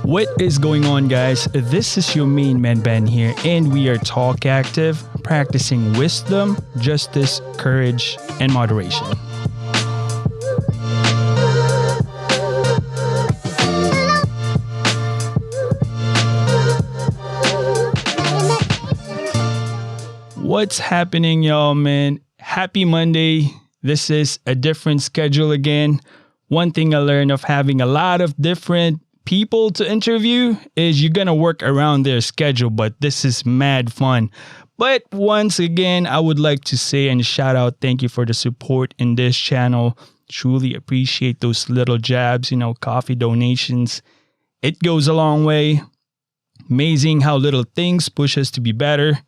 What is going on, guys? This is your main man Ben here, and we are Talk Active, practicing wisdom, justice, courage, and moderation. What's happening, y'all, man? Happy Monday. This is a different schedule again. One thing I learned of having a lot of different people to interview is you're gonna work around their schedule, but this is mad fun. But once again, I would like to say and shout out, thank you for the support in this channel. Truly appreciate those little jabs, coffee donations. It goes a long way. Amazing how little things push us to be better.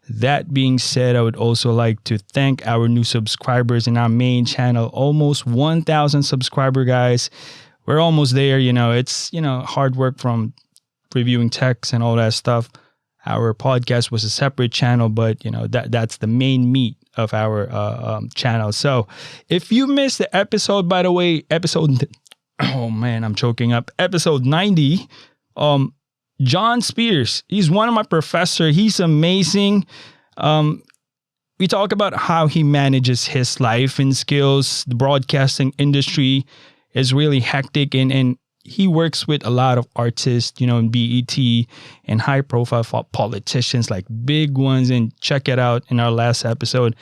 That being said, I would also like to thank our new subscribers in our main channel. Almost 1,000 subscriber, guys. We're almost there. It's hard work from reviewing text and all that stuff. Our podcast was a separate channel, but that's the main meat of our channel. So if you missed the episode, by the way, oh man, I'm choking up. Episode 90. John Spears, he's one of my professors. He's amazing. We talk about how he manages his life and skills. The broadcasting industry is really hectic, and he works with a lot of artists, in BET and high profile politicians, like big ones. And check it out in our last episode.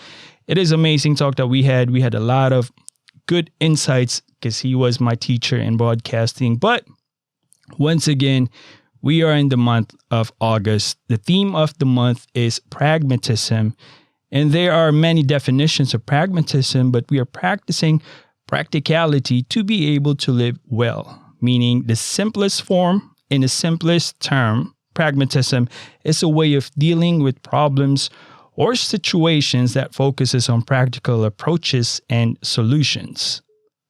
It is amazing talk that we had. We had a lot of good insights because he was my teacher in broadcasting. But once again, we are in the month of August. The theme of the month is pragmatism. And there are many definitions of pragmatism, but we are practicing practicality to be able to live well. Meaning the simplest form, in the simplest term, pragmatism is a way of dealing with problems or situations that focuses on practical approaches and solutions.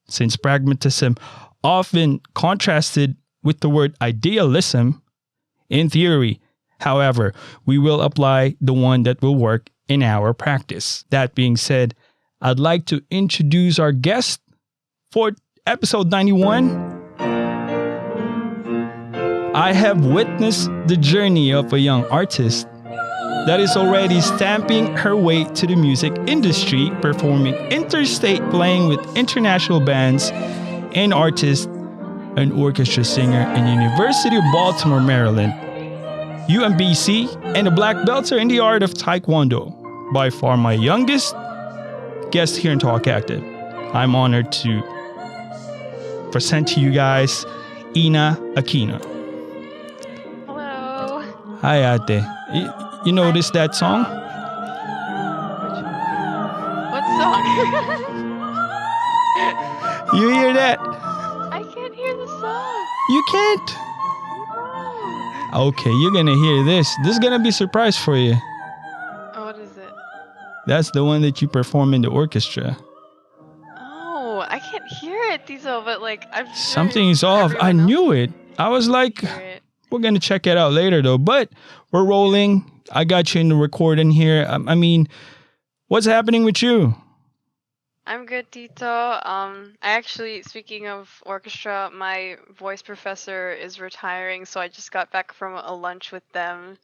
Since pragmatism often contrasted with the word idealism in theory, however, we will apply the one that will work in our practice. That being said, I'd like to introduce our guest for episode 91. I have witnessed the journey of a young artist that is already stamping her way to the music industry, performing interstate, playing with international bands and artists, an orchestra singer in University of Baltimore, Maryland, UMBC, and a black belter in the art of Taekwondo. By far my youngest guest here in Talk Active. I'm honored to present to you guys Ina Aquino. Hello. Hi, Ate. You noticed that song? What song? You hear that? I can't hear the song. You can't? No. Okay, you're gonna hear this. This is gonna be a surprise for you. What is it? That's the one that you perform in the orchestra. Oh, I can't hear it, Tiso, but I'm sure Something is off. I everyone knew else it. I was like, can hear it. we're gonna check it out later though. But we're rolling. I got you in the recording here. What's happening with you? I'm good, Tito. I actually, speaking of orchestra, my voice professor is retiring, so I just got back from a lunch with them.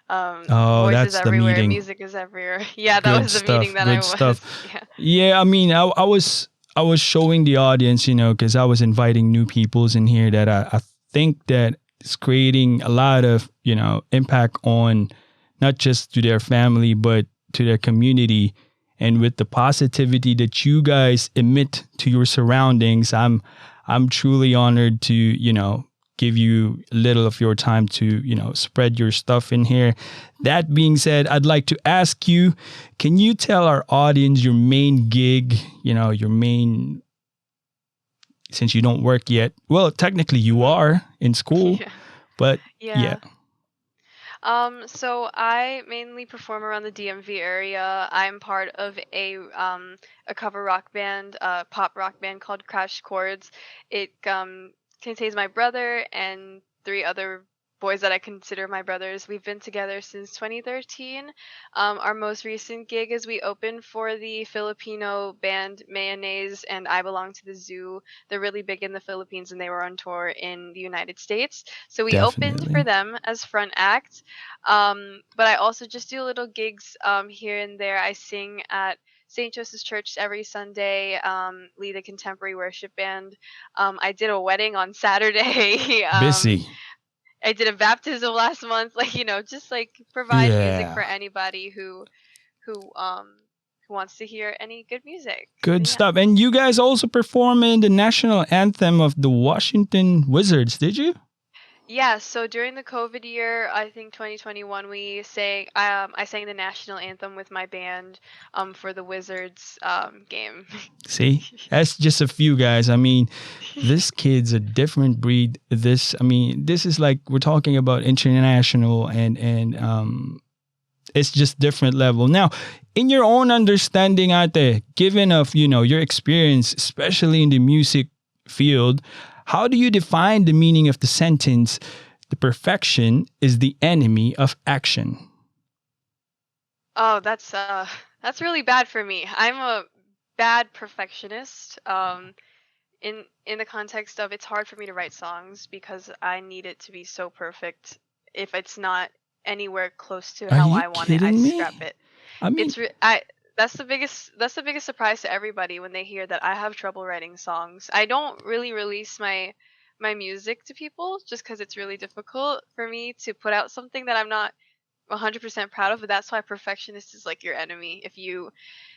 Oh, Voice that's is the everywhere, meeting. music is everywhere. Yeah, that Good was the stuff. meeting that Good I was. stuff. Yeah. Yeah, I was showing the audience, because I was inviting new peoples in here that I think that it's creating a lot of, impact on not just to their family, but to their community. And with the positivity that you guys emit to your surroundings, I'm truly honored to, give you a little of your time to, spread your stuff in here. That being said, I'd like to ask you, can you tell our audience your main gig, your main, since you don't work yet? Well, technically you are in school, Yeah. but Yeah. yeah. So I mainly perform around the DMV area. I'm part of a cover rock band, pop rock band called Crash Chords. It contains my brother and 3 other boys that I consider my brothers. We've been together since 2013. Our most recent gig is we opened for the Filipino band Mayonnaise and I Belong to the Zoo. They're really big in the Philippines and they were on tour in the United States. So we opened for Definitely. them as front act. But I also just do little gigs here and there. I sing at St. Joseph's Church every Sunday, lead a contemporary worship band. I did a wedding on Saturday. Busy. I did a baptism last month. Like, just like provide music Yeah. for anybody who wants to hear any good music. Good So, yeah. stuff. And you guys also perform in the national anthem of the Washington Wizards, did you? Yeah, so during the COVID year, I think 2021, I sang the national anthem with my band for the Wizards game. See, that's just a few guys. I mean, this kid's a different breed. This is like we're talking about international and it's just different level. Now, in your own understanding, Ate, given of your experience, especially in the music field, how do you define the meaning of the sentence? The perfection is the enemy of action. Oh, that's really bad for me. I'm a bad perfectionist. In the context of it's hard for me to write songs because I need it to be so perfect. If it's not anywhere close to Are how you I want it, I kidding me? scrap it. I mean, It's re- I that's the biggest surprise to everybody when they hear that I have trouble writing songs. I don't really release my music to people just because it's really difficult for me to put out something that I'm not 100% proud of, but that's why perfectionist is like your enemy. If you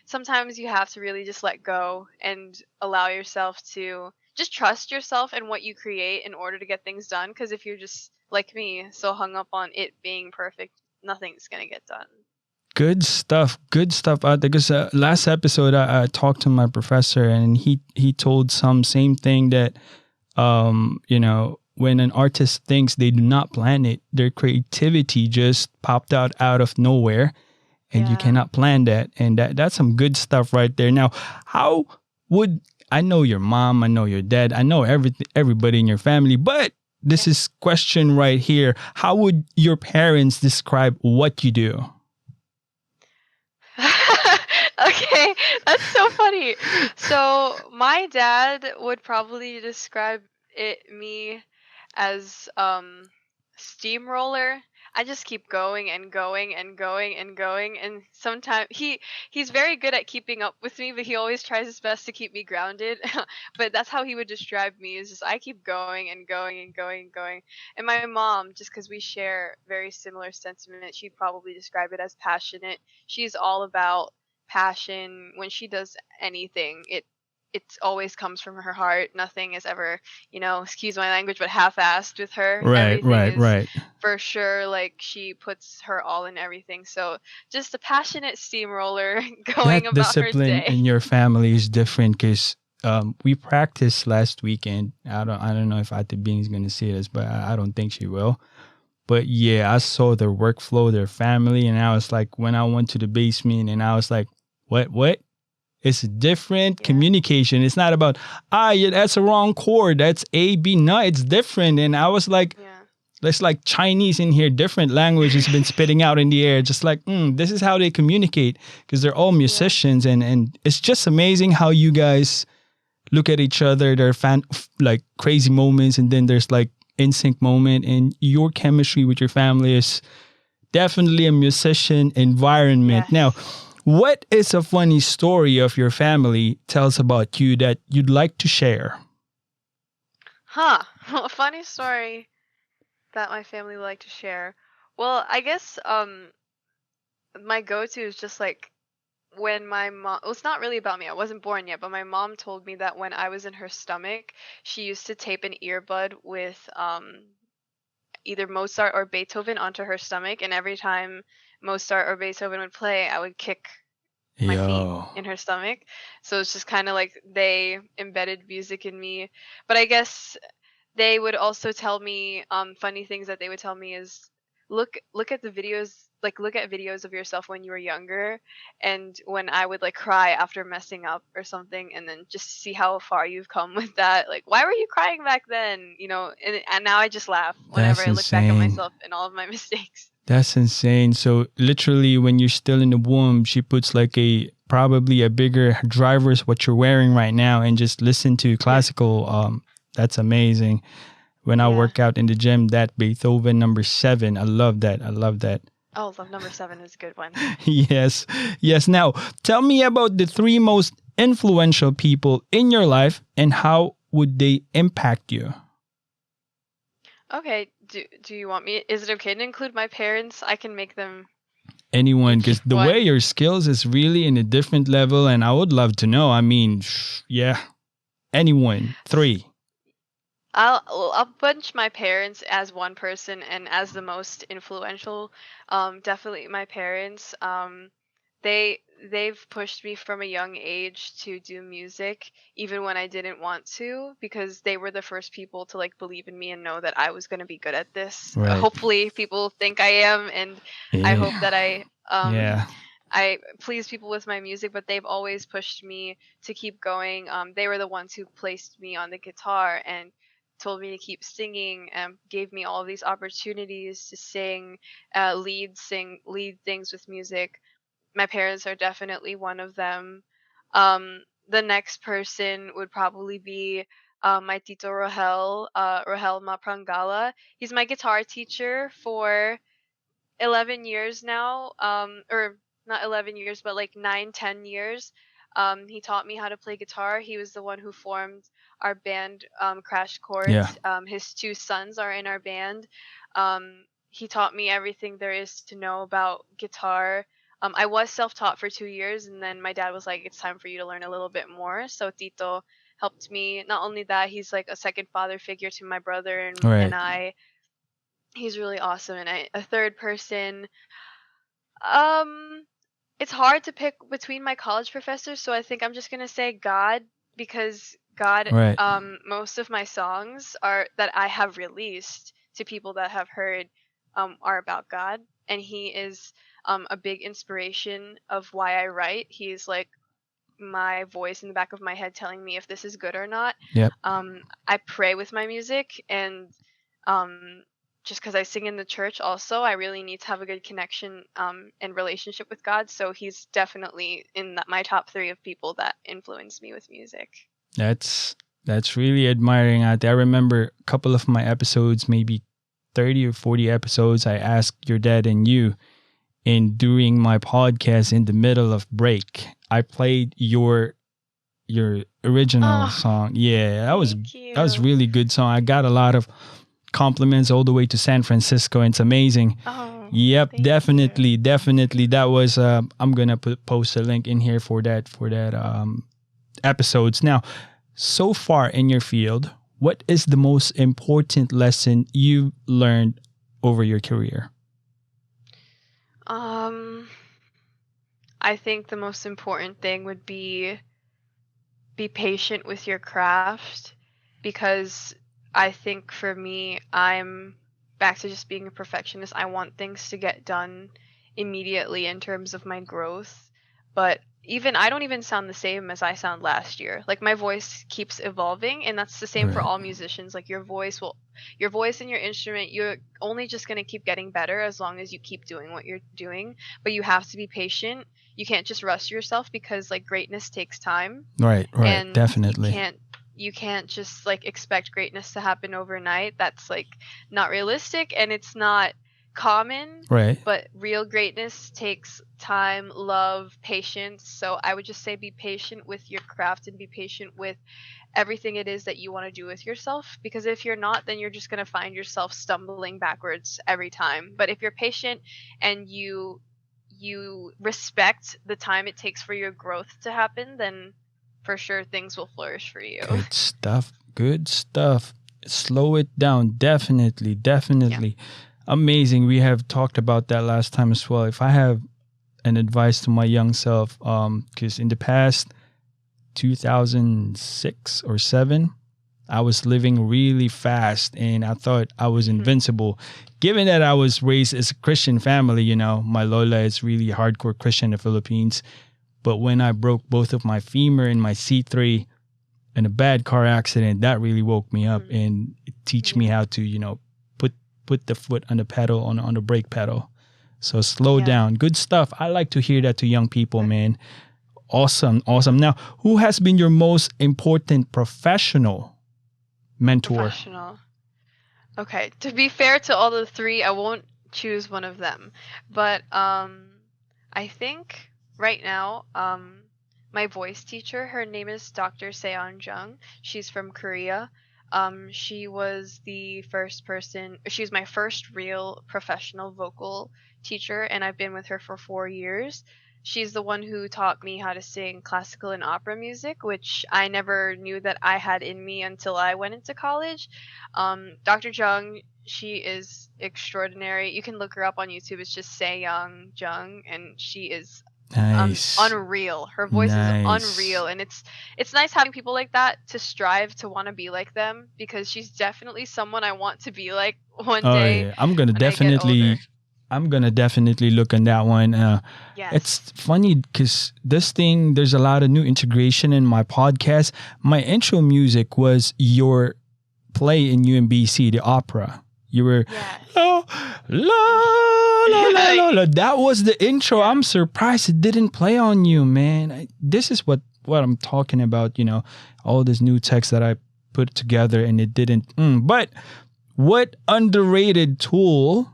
Sometimes you have to really just let go and allow yourself to just trust yourself and what you create in order to get things done, because if you're just like me, so hung up on it being perfect, nothing's going to get done. good stuff. Good stuff out there. Because last episode, I talked to my professor, and he told some same thing that when an artist thinks they do not plan it, their creativity just popped out of nowhere, and you Yeah. cannot plan that. And that's some good stuff right there. Now, how would I know your mom? I know your dad. I know everybody in your family, but this is question right here. How would your parents describe what you do? Okay, that's so funny. So my dad would probably describe me as steamroller. I just keep going and going and going and going, and sometimes he's very good at keeping up with me, but he always tries his best to keep me grounded. But that's how he would describe me, is just I keep going and going and going and going. And my mom, just because we share very similar sentiment, she'd probably describe it as passionate. She's all about passion. When she does anything, it always comes from her heart. Nothing is ever, excuse my language, but half-assed with her. Right, Everything right, is right. for sure, like, she puts her all in everything. So just a passionate steamroller going That about her discipline day. in your family is different because we practiced last weekend. I don't know if Ate Bean is gonna see this, but I don't think she will. But yeah, I saw their workflow, their family, and I was like, when I went to the basement, and I was like, what? It's different Yeah. communication. It's not about yeah, that's a wrong chord. That's A B. No, it's different. And I was like, Yeah. there's like Chinese in here, different language has been spitting out in the air. Just like, this is how they communicate because they're all musicians. And it's just amazing how you guys look at each other. There are like crazy moments, and then there's like in sync moment. And your chemistry with your family is definitely a musician environment. Yes. Now, what is a funny story of your family tells about you that you'd like to share? A funny story that my family would like to share. Well, I guess my go-to is just like when my mom, well, it's not really about me. I wasn't born yet, but my mom told me that when I was in her stomach, she used to tape an earbud with either Mozart or Beethoven onto her stomach, and every time Mozart or Beethoven would play, I would kick my feet Yo. in her stomach. So it's just kind of like they embedded music in me. But I guess they would also tell me funny things that they would tell me is look at the videos, like look at videos of yourself when you were younger, and when I would like cry after messing up or something, and then just see how far you've come with that. Like, why were you crying back then? And now I just laugh whenever That's I look back at insane. myself and all of my mistakes. That's insane. So literally when you're still in the womb, she puts like probably a bigger driver's what you're wearing right now and just listen to classical. That's amazing. When I Yeah. work out in the gym, that Beethoven number 7, I love that. I love that. Oh, Love Number 7 is a good one. Yes. Yes. Now, tell me about the 3 most influential people in your life and how would they impact you? Okay, do you want me? Is it okay to include my parents? I can make them Anyone, because the way one. your skills is really in a different level, and I would love to know. I mean, yeah, anyone, 3. I'll bunch my parents as one person and as the most influential. Definitely my parents. They've pushed me from a young age to do music, even when I didn't want to, because they were the first people to like believe in me and know that I was gonna be good at this. Right. Hopefully, people think I am, and I hope that Yeah. I please people with my music, but they've always pushed me to keep going. They were the ones who placed me on the guitar and told me to keep singing and gave me all these opportunities to sing, lead things with music. My parents are definitely one of them. The next person would probably be my Tito Rohel Maprangala. He's my guitar teacher for 11 years now, or not 11 years, but like 9, 10 years. He taught me how to play guitar. He was the one who formed our band, Crash Yeah. Chords. His 2 sons are in our band. He taught me everything there is to know about guitar. I was self-taught for 2 years, and then my dad was like, "It's time for you to learn a little bit more." So Tito helped me. Not only that, he's like a second father figure to my brother and Right. I. He's really awesome. And a third person, um, it's hard to pick between my college professors, so I think I'm just gonna say God, because God, Right. most of my songs are that I have released to people that have heard, are about God, and He is a big inspiration of why I write. He's like my voice in the back of my head telling me if this is good or not. Yep. I pray with my music, and um, just because I sing in the church, also, I really need to have a good connection and relationship with God. So he's definitely in my top 3 of people that influenced me with music. That's really admiring. I remember a couple of my episodes, maybe 30 or 40 episodes, I asked your dad and you, and during my podcast in the middle of break, I played your original song. Yeah, that was really good song. I got a lot of compliments all the way to San Francisco. It's amazing. Oh, yep, definitely. That was I'm gonna post a link in here for that episodes. Now, so far in your field, what is the most important lesson you learned over your career? I think the most important thing would be patient with your craft, because I think for me, I'm back to just being a perfectionist. I want things to get done immediately in terms of my growth, but even I don't even sound the same as I sound last year. Like, my voice keeps evolving, and that's the same for Right. all musicians. Like, your voice and your instrument, you're only just going to keep getting better as long as you keep doing what you're doing, but you have to be patient. You can't just rush yourself, because like greatness takes time. Right, And definitely. you can't just like expect greatness to happen overnight. That's like not realistic, and it's not common. Right. But real greatness takes time, love, patience. So I would just say be patient with your craft and be patient with everything it is that you want to do with yourself, because if you're not, then you're just going to find yourself stumbling backwards every time. But if you're patient and you respect the time it takes for your growth to happen, then for sure things will flourish for you. Good stuff. Good stuff. Slow it down. Definitely. Definitely. Yeah. Amazing. We have talked about that last time as well. If I have an advice to my young self, because in the past 2006 or 7, I was living really fast and I thought I was invincible. Given that I was raised as a Christian family, my Lola is really hardcore Christian in the Philippines. But when I broke both of my femur and my C3 in a bad car accident, that really woke me up and teach me how to, put the foot on the pedal, on the brake pedal. So slow down. Good stuff. I like to hear that to young people, man. Awesome. Now, who has been your most important professional mentor? Professional. Okay. To be fair to all the three, I won't choose one of them. But I think right now, my voice teacher, her name is Dr. Seon Jung. She's from Korea. She was she's my first real professional vocal teacher, and I've been with her for 4 years. She's the one who taught me how to sing classical and opera music, which I never knew that I had in me until I went into college. Dr. Jung, she is extraordinary. You can look her up on YouTube. It's just Seyoung Jung, and she is nice. Unreal. Her voice is unreal, and it's nice having people like that to strive to want to be like them, because she's definitely someone I want to be like one day. Yeah. I'm gonna definitely look on that one. Yes. It's funny because there's a lot of new integration in my podcast. My intro music was your play in UMBC, the opera. You were, oh, la. That was the intro. I'm surprised it didn't play on you, man. This is what I'm talking about, all this new text that I put together and it didn't. But what underrated tool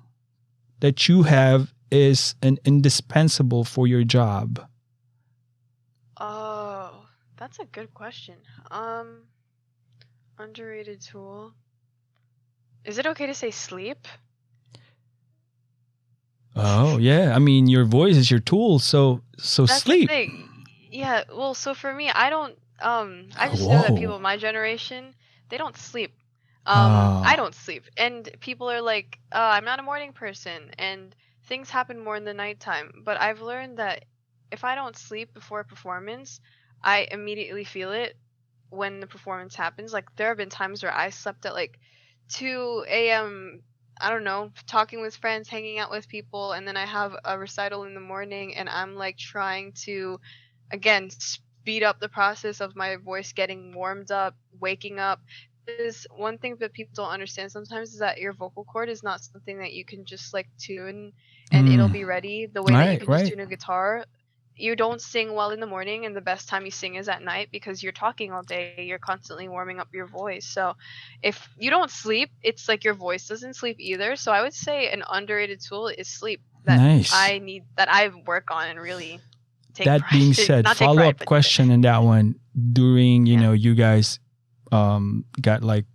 that you have is an indispensable for your job? Oh, that's a good question. Underrated tool. Is it okay to say sleep? Oh, yeah. I mean, your voice is your tool, so That's sleep. the thing. Yeah, well, so for me, I don't I just know that people of my generation, they don't sleep. I don't sleep. And people are like, I'm not a morning person, and things happen more in the nighttime. But I've learned that if I don't sleep before a performance, I immediately feel it when the performance happens. Like, there have been times where I slept at like 2 a.m., I don't know, talking with friends, hanging out with people, and then I have a recital in the morning, and I'm like trying to, again, speed up the process of my voice getting warmed up, waking up. Is one thing that people don't understand sometimes is that your vocal cord is not something that you can just like tune and it'll be ready the way that you can just tune a guitar. You don't sing well in the morning, and the best time you sing is at night because you're talking all day. You're constantly warming up your voice. So if you don't sleep, it's like your voice doesn't sleep either. So I would say an underrated tool is sleep that I work on and really take that pride. Being said, follow-up question in that one. During, you guys got like,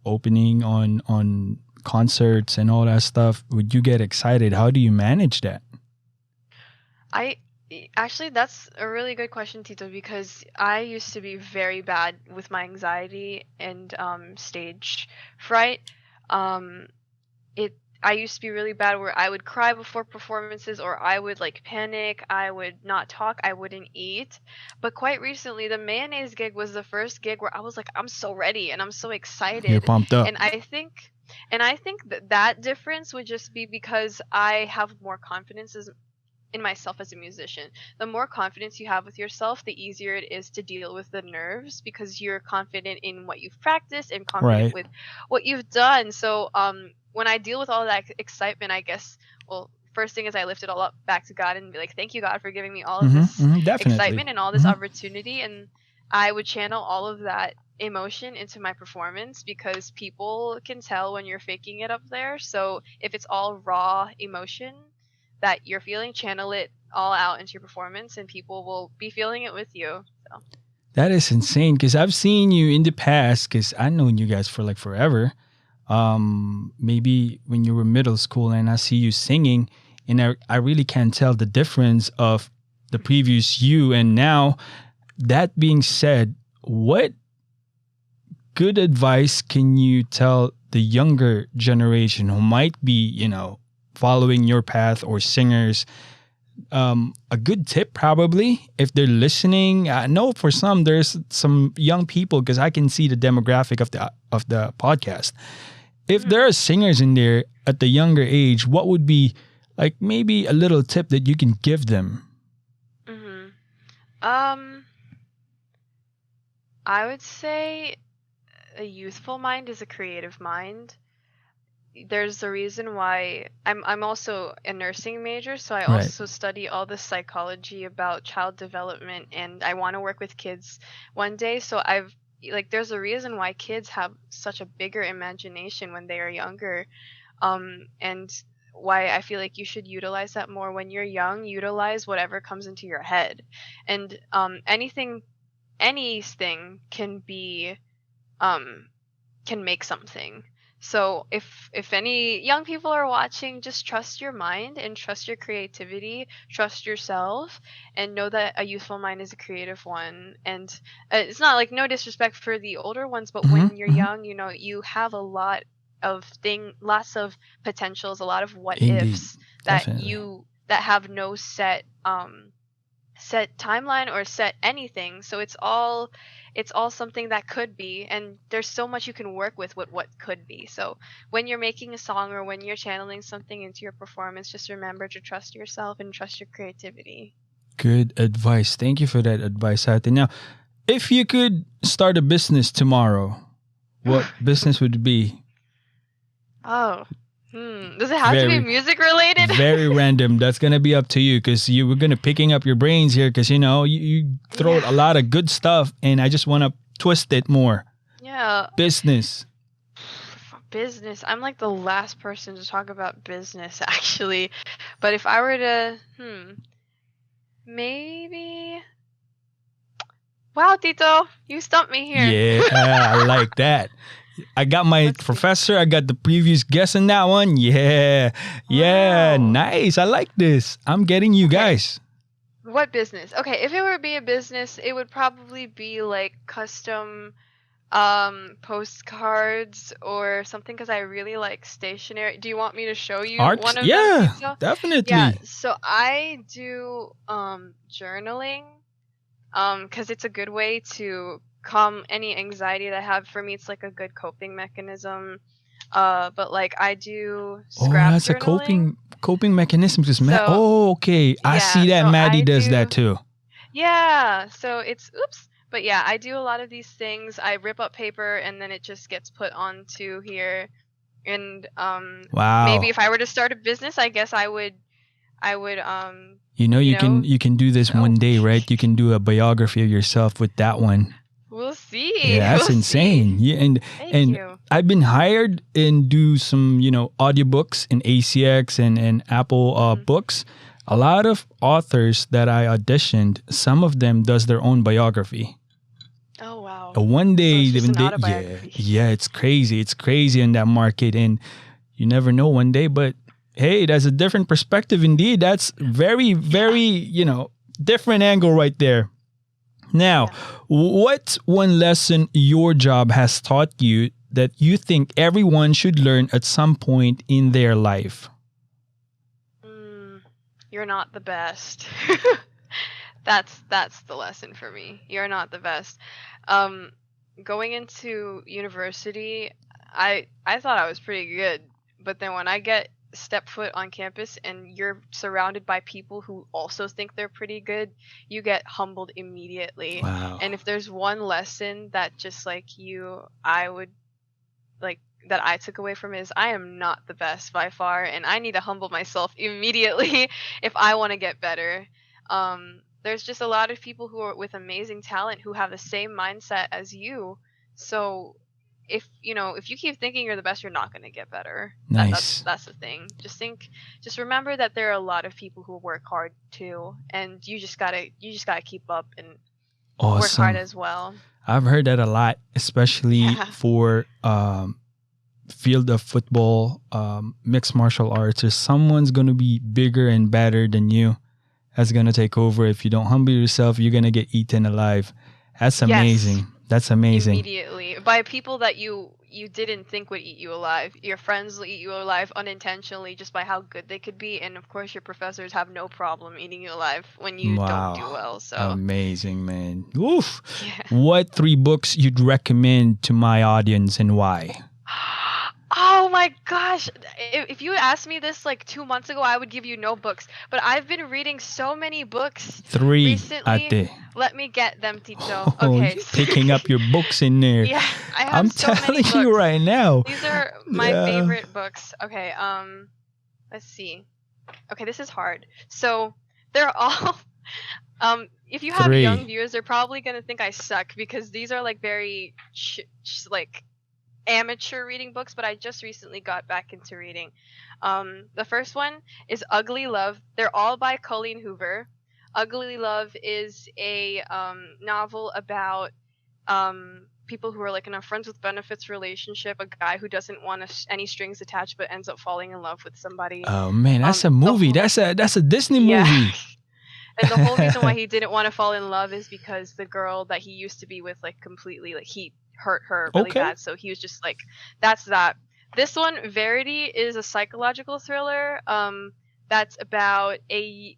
opening on concerts and all that stuff, would you get excited? How do you manage that? Actually, that's a really good question, Tito, because I used to be very bad with my anxiety and stage fright. I used to be really bad where I would cry before performances, or I would like panic. I would not talk. I wouldn't eat. But quite recently, the Mayonnaise gig was the first gig where I was like, I'm so ready and I'm so excited. You're pumped up. And I think that difference would just be because I have more confidence in myself as a musician. The more confidence you have with yourself, the easier it is to deal with the nerves, because you're confident in what you've practiced and confident with what you've done. So when I deal with all that excitement, I guess, well, first thing is I lift it all up back to God and be like, thank you, God, for giving me all of this excitement and all this opportunity. And I would channel all of that emotion into my performance, because people can tell when you're faking it up there. So if it's all raw emotion that you're feeling, channel it all out into your performance and people will be feeling it with you. So that is insane, because I've seen you in the past, because I've known you guys for like forever. Maybe when you were middle school, and I see you singing, and I really can't tell the difference of the previous you and now. That being said, what good advice can you tell the younger generation who might be, following your path, or singers a good tip probably if they're listening. I know for some there's some young people because I can see the demographic of the podcast. If there are singers in there at the younger age, what would be like maybe a little tip that you can give them? I would say a youthful mind is a creative mind. There's a reason why I'm also a nursing major, so I Right. also study all the psychology about child development, and I want to work with kids one day. So there's a reason why kids have such a bigger imagination when they are younger, and why I feel like you should utilize that more when you're young. Utilize whatever comes into your head, and anything can be can make something. So if any young people are watching, just trust your mind and trust your creativity, trust yourself, and know that a youthful mind is a creative one. And it's not like no disrespect for the older ones, but when you're young, you have a lots of potentials, a lot of what Indeed. ifs that Definitely. that have no set timeline or set anything. So it's all something that could be, and there's so much you can work with what could be. So when you're making a song or when you're channeling something into your performance, just remember to trust yourself and trust your creativity. Good advice. Thank you for that advice, Ate. Now, if you could start a business tomorrow, what business would it be? Does it have to be music related? Very random. That's gonna be up to you because you were gonna picking up your brains here because you throw a lot of good stuff and I just want to twist it more. Yeah. Business. I'm like the last person to talk about business actually, but if I were to maybe. Wow, Tito, you stumped me here. Yeah, I like that. I got my professor. I got the previous guest in that one. Yeah. Yeah. Wow. Nice. I like this. I'm getting you guys. What business? Okay, if it were to be a business, it would probably be like custom postcards or something because I really like stationery. Do you want me to show you Art? one of Yeah, them? Yeah, definitely. so I do journaling because it's a good way to calm any anxiety that I have. For me, it's like a good coping mechanism. But like I do scrap that's journaling. a coping mechanism. Because okay. I Yeah, see that so Maddie I does do- that too. Yeah, so it's but yeah, I do a lot of these things. I rip up paper and then it just gets put onto here. And Wow. maybe if I were to start a business, I guess I would you can do this one day, right? You can do a biography of yourself with that one. We'll see. Yeah, that's We'll insane. see. Yeah, and Thank you. I've been hired and do some, audiobooks in ACX and Apple books. A lot of authors that I auditioned, some of them does their own biography. Oh wow. One day, So it's just an autobiography. yeah, it's crazy. It's crazy in that market, and you never know one day. But hey, that's a different perspective indeed. That's very, very, different angle right there. Now, what's one lesson your job has taught you that you think everyone should learn at some point in their life? You're not the best. That's the lesson for me. You're not the best. Going into university, I thought I was pretty good, but then when I step foot on campus and you're surrounded by people who also think they're pretty good, you get humbled immediately. Wow. And if there's one lesson that just like I would like that I took away from it is I am not the best by far, and I need to humble myself immediately if I want to get better. There's just a lot of people who are with amazing talent who have the same mindset as you. So if you keep thinking you're the best, you're not going to get better. Nice. That's the thing. Just remember that there are a lot of people who work hard too, and you just gotta keep up and work hard as well. I've heard that a lot, especially for field of football, mixed martial arts. There's someone's going to be bigger and better than you that's going to take over. If you don't humble yourself, you're going to get eaten alive. That's amazing. Yes. That's amazing. Immediately by people that you you didn't think would eat you alive. Your friends will eat you alive unintentionally just by how good they could be, and of course your professors have no problem eating you alive when you don't do Wow. well. So Amazing, man. Oof. yeah. What 3 books you'd recommend to my audience and why? Oh my gosh. If you asked me this like 2 months ago, I would give you no books. But I've been reading so many books 3, recently. ate. Let me get them, Tito. Oh, Okay. you picking up your books in there. Yeah, I have I'm so many telling you books. right now. These are my Yeah. favorite books. Okay, let's see. Okay, this is hard. So they're all if you have young 3. viewers, they're probably gonna think I suck because these are like very like amateur reading books, but I just recently got back into reading. The first one is Ugly Love. They're all by Colleen Hoover. Ugly Love is a novel about people who are like in a friends with benefits relationship, a guy who doesn't want any strings attached but ends up falling in love with somebody. Oh man, that's a movie. That's a Disney Yeah. movie. And the whole reason why he didn't want to fall in love is because the girl that he used to be with like completely like he hurt her really Okay. bad, so he was just like, that's that. This one, Verity, is a psychological thriller that's about a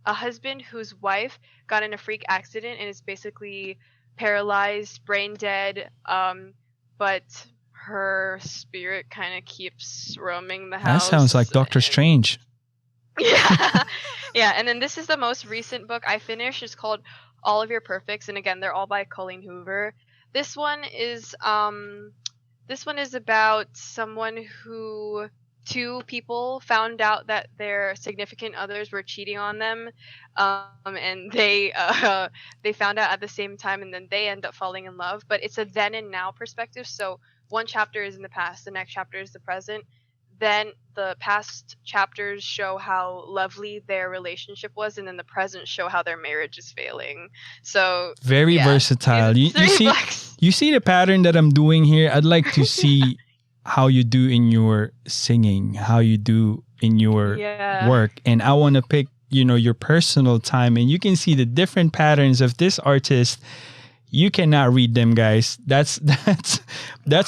husband whose wife got in a freak accident and is basically paralyzed, brain dead, but her spirit kind of keeps roaming the That house. sounds like Doctor Strange. Yeah. Yeah, and then this is the most recent book I finished. It's called All of Your Perfects, and again, they're all by Colleen Hoover. This one is about someone who two people found out that their significant others were cheating on them, and they found out at the same time, and then they end up falling in love. But it's a then and now perspective. So one chapter is in the past, the next chapter is the present. Then the past chapters show how lovely their relationship was, and then the present show how their marriage is failing. So Very yeah, versatile. these are You three see, books. you see the pattern that I'm doing here. I'd like to see how you do in your singing, how you do in your Yeah. work, and I want to pick, your personal time, and you can see the different patterns of this artist. You cannot read them, guys. That's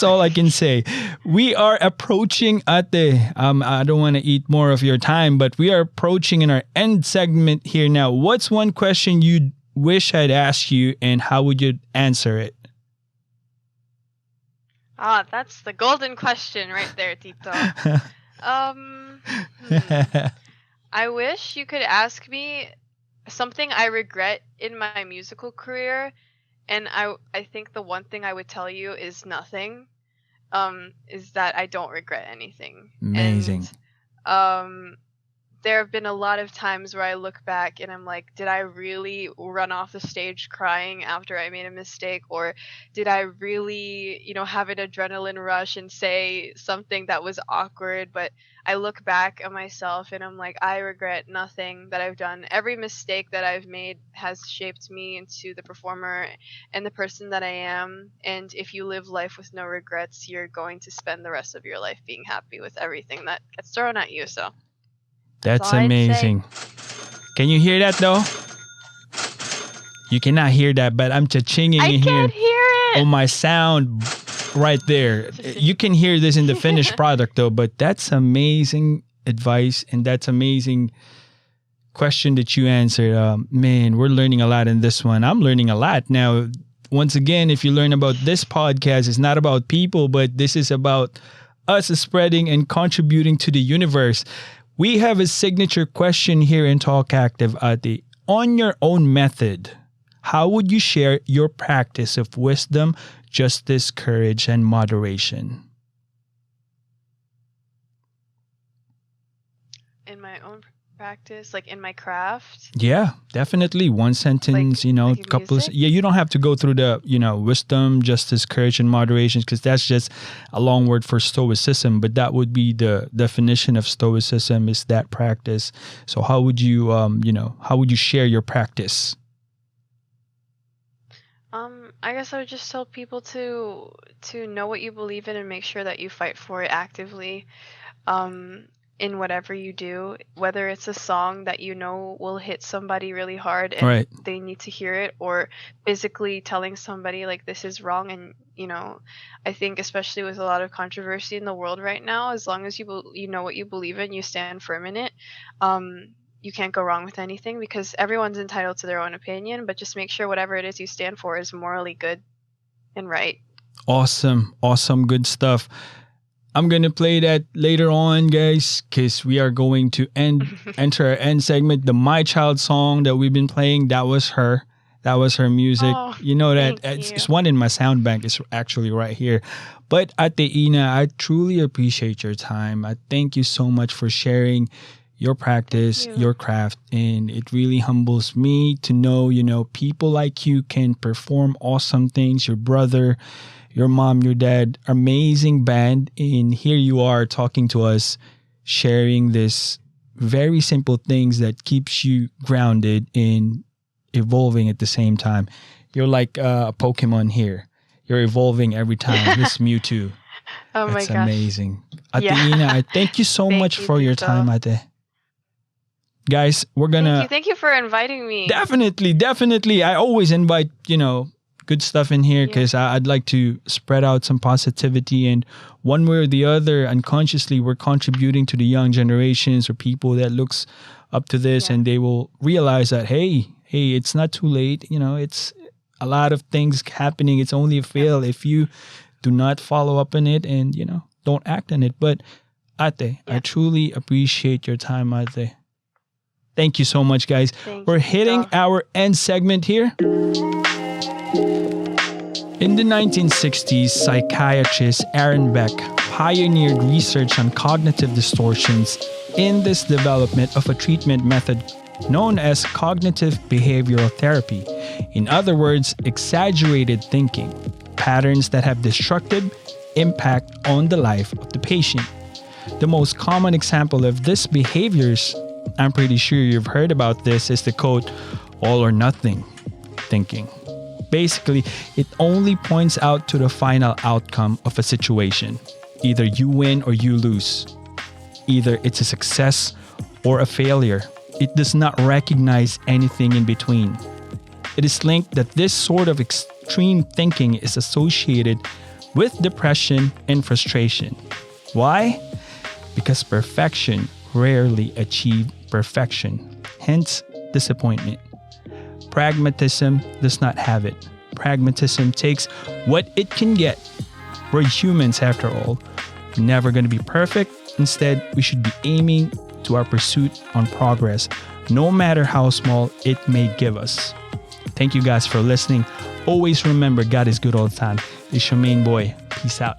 all I can say. We are approaching Ate. I don't want to eat more of your time, but we are approaching in our end segment here now. What's one question you wish I'd asked you, and how would you answer it? That's the golden question right there, Tito. I wish you could ask me something I regret in my musical career, and I think the one thing I would tell you is nothing. Is that I don't regret anything. Amazing. And there have been a lot of times where I look back and I'm like, did I really run off the stage crying after I made a mistake? Or did I really, have an adrenaline rush and say something that was awkward? But I look back at myself and I'm like, I regret nothing that I've done. Every mistake that I've made has shaped me into the performer and the person that I am. And if you live life with no regrets, you're going to spend the rest of your life being happy with everything that gets thrown at you. So That's all I'd say. amazing. Can you hear that though? You cannot hear that, but I'm cha-chinging I in here can't hear it. on my sound right there. You can hear this in the finished product though, but that's amazing advice, and that's amazing question that you answered. Man, we're learning a lot in this one. I'm learning a lot now. Once again, if you learn about this podcast, it's not about people, but this is about us spreading and contributing to the universe. We have a signature question here in Talk Active, Ate. On your own method, how would you share your practice of wisdom, justice, courage, and moderation? In my own practice, like in my craft. Yeah, definitely. One sentence, couple. Yeah, you don't have to go through the, wisdom, justice, courage, and moderation, because that's just a long word for stoicism. But that would be the definition of stoicism, is that practice. So how would you, how would you share your practice? I guess I would just tell people to know what you believe in and make sure that you fight for it actively. in whatever you do, whether it's a song that you know will hit somebody really hard and Right. they need to hear it, or physically telling somebody like this is wrong. And I think especially with a lot of controversy in the world right now, as long as you know what you believe in, you stand firm in it, you can't go wrong with anything, because everyone's entitled to their own opinion, but just make sure whatever it is you stand for is morally good and right. Awesome. Good stuff. I'm going to play that later on, guys, because we are going to enter our end segment. The My Child song that we've been playing, that was her. That was her music. Oh, you know that thank it's you. one in my sound bank. It's actually right here. But Ate Ina, I truly appreciate your time. I thank you so much for sharing your practice, you. your craft. And it really humbles me to know, people like you can perform awesome things. Your brother, your mom, your dad, amazing band. And here you are talking to us, sharing this very simple things that keeps you grounded and evolving at the same time. You're like a Pokemon here. You're evolving every time. This Mewtwo. Oh my That's gosh. amazing. Ate Yeah. Ina, I thank you so Thank much you, for your Tito. time, Ate. Guys, we're gonna Thank you for inviting me. definitely. I always invite, good stuff in here because I'd like to spread out some positivity, and one way or the other, unconsciously, we're contributing to the young generations or people that looks up to this, and they will realize that, hey, it's not too late. It's a lot of things happening. It's only a fail if you do not follow up on it and, don't act on it. But Ate, I truly appreciate your time, Ate. Thank you so much, guys. We're hitting our end segment here. In the 1960s, psychiatrist Aaron Beck pioneered research on cognitive distortions in this development of a treatment method known as cognitive behavioral therapy. In other words, exaggerated thinking, patterns that have destructive impact on the life of the patient. The most common example of this behaviors, I'm pretty sure you've heard about this, is the quote, all or nothing thinking. Basically, it only points out to the final outcome of a situation. Either you win or you lose. Either it's a success or a failure. It does not recognize anything in between. It is linked that this sort of extreme thinking is associated with depression and frustration. Why? Because perfection rarely achieves perfection, hence disappointment. Pragmatism does not have it. Pragmatism takes what it can get. We're humans after all. We're never going to be perfect. Instead, we should be aiming to our pursuit on progress, no matter how small it may give us. Thank you guys for listening. Always remember, God is good all the time. It's your main boy. Peace out.